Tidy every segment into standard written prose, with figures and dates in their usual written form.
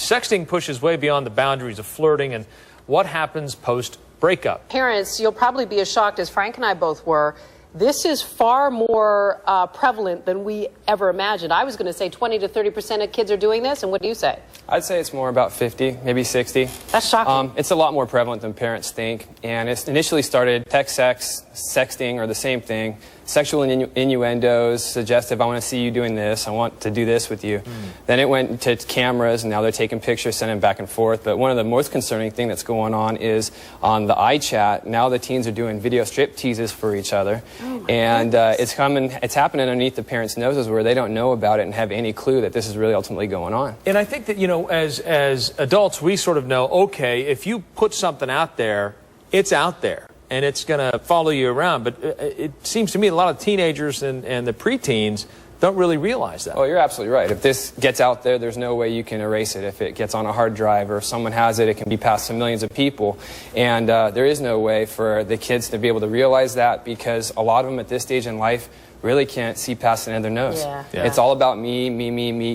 Sexting pushes way beyond the boundaries of flirting, and what happens post-breakup? Parents, you'll probably be as shocked as Frank and I both were. This is far more prevalent than we ever imagined. I was going to say 20 to 30% of kids are doing this, and what do you say? I'd say it's more about 50, maybe 60. That's shocking. It's a lot more prevalent than parents think, and it initially started sexting, or the same thing, sexual innuendos, suggestive, I want to see you doing this, I want to do this with you. Then it went to cameras, and now they're taking pictures, sending back and forth. But one of the most concerning thing that's going on is on the iChat, now the teens are doing video strip teases for each other. And it's happening underneath the parents' noses where they don't know about it and have any clue that this is really ultimately going on. And I think that, you know, as adults, we sort of know, okay, if you put something out there, it's out there, and it's going to follow you around. But it seems to me a lot of teenagers and the preteens don't really realize that. Well, you're absolutely right. If this gets out there, there's no way you can erase it. If it gets on a hard drive or if someone has it, it can be passed to millions of people. And there is no way for the kids to be able to realize that, because a lot of them at this stage in life really can't see past the end of their nose. Yeah. It's all about me,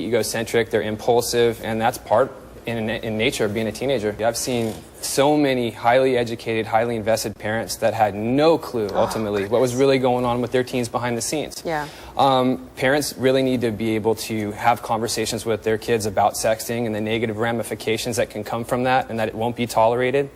egocentric. They're impulsive, and that's part in nature of being a teenager. I've seen so many highly educated, highly invested parents that had no clue ultimately what was really going on with their teens behind the scenes. Yeah. Parents really need to be able to have conversations with their kids about sexting and the negative ramifications that can come from that, and that it won't be tolerated.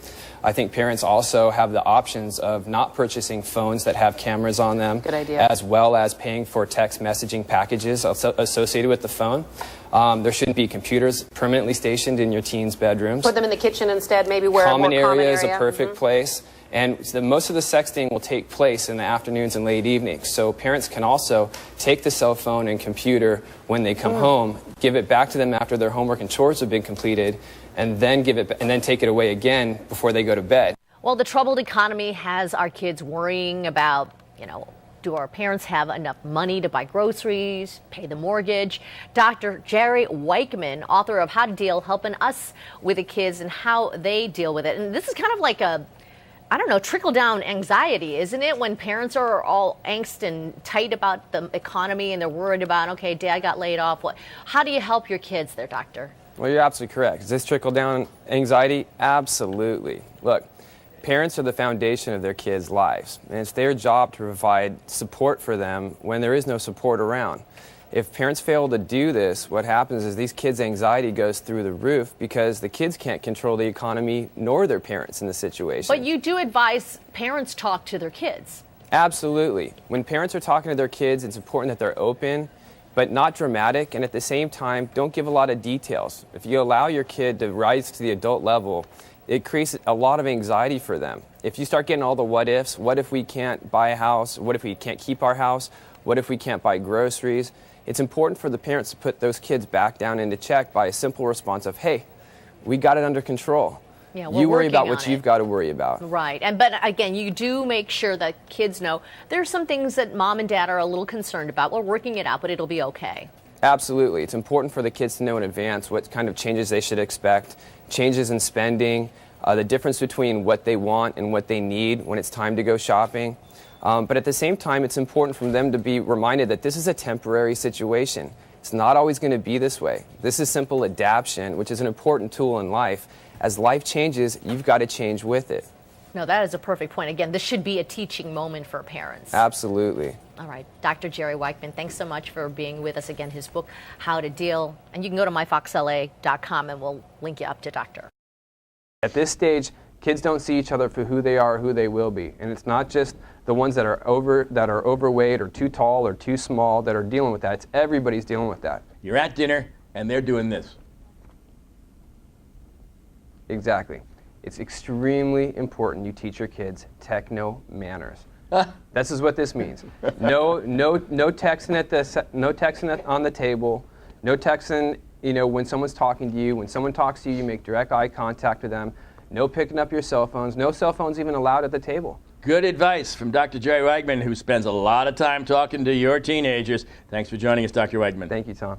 I think parents also have the options of not purchasing phones that have cameras on them. Good idea. As well as paying for text messaging packages associated with the phone. There shouldn't be computers permanently stationed in your teens' bedrooms. Put them in the kitchen instead, maybe where Common a more common area area. is a perfect place. And most of the sexting will take place in the afternoons and late evenings. So parents can also take the cell phone and computer when they come home, give it back to them after their homework and chores have been completed, and then take it away again before they go to bed. Well, the troubled economy has our kids worrying about, do our parents have enough money to buy groceries, pay the mortgage? Dr. Jerry Weichman, author of How to Deal, helping us with the kids and how they deal with it. And this is kind of like a, trickle-down anxiety, isn't it? When parents are all angst and tight about the economy and they're worried about, okay, dad got laid off. How do you help your kids there, doctor? Well, you're absolutely correct. Is this trickle-down anxiety? Absolutely. Look, parents are the foundation of their kids' lives, and it's their job to provide support for them when there is no support around. If parents fail to do this, what happens is these kids' anxiety goes through the roof because the kids can't control the economy nor their parents in the situation. But you do advise parents talk to their kids. Absolutely. When parents are talking to their kids, it's important that they're open, but not dramatic, and at the same time, don't give a lot of details. If you allow your kid to rise to the adult level, it creates a lot of anxiety for them. If you start getting all the what ifs, what if we can't buy a house? What if we can't keep our house? What if we can't buy groceries? It's important for the parents to put those kids back down into check by a simple response of, hey, we got it under control. Yeah, you worry about what you've got to worry about. Right. But again, you do make sure that kids know there's some things that mom and dad are a little concerned about. We're working it out, but it'll be okay. Absolutely. It's important for the kids to know in advance what kind of changes they should expect, changes in spending, the difference between what they want and what they need when it's time to go shopping. But at the same time, it's important for them to be reminded that this is a temporary situation. It's not always going to be this way. This is simple adaptation, which is an important tool in life. As life changes, you've got to change with it. No, that is a perfect point. Again, this should be a teaching moment for parents. Absolutely. All right. Dr. Jerry Weichman, thanks so much for being with us again. His book, How to Deal. And you can go to myfoxla.com and we'll link you up to Doctor. At this stage, kids don't see each other for who they are or who they will be. And it's not just the ones that are overweight or too tall or too small that are dealing with that. It's everybody's dealing with that. You're at dinner and they're doing this. Exactly. It's extremely important you teach your kids techno manners. This is what this means. No texting no texting on the table. No texting, when someone's talking to you. When someone talks to you, you make direct eye contact with them. No picking up your cell phones. No cell phones even allowed at the table. Good advice from Dr. Jerry Weichman, who spends a lot of time talking to your teenagers. Thanks for joining us, Dr. Weichman. Thank you, Tom.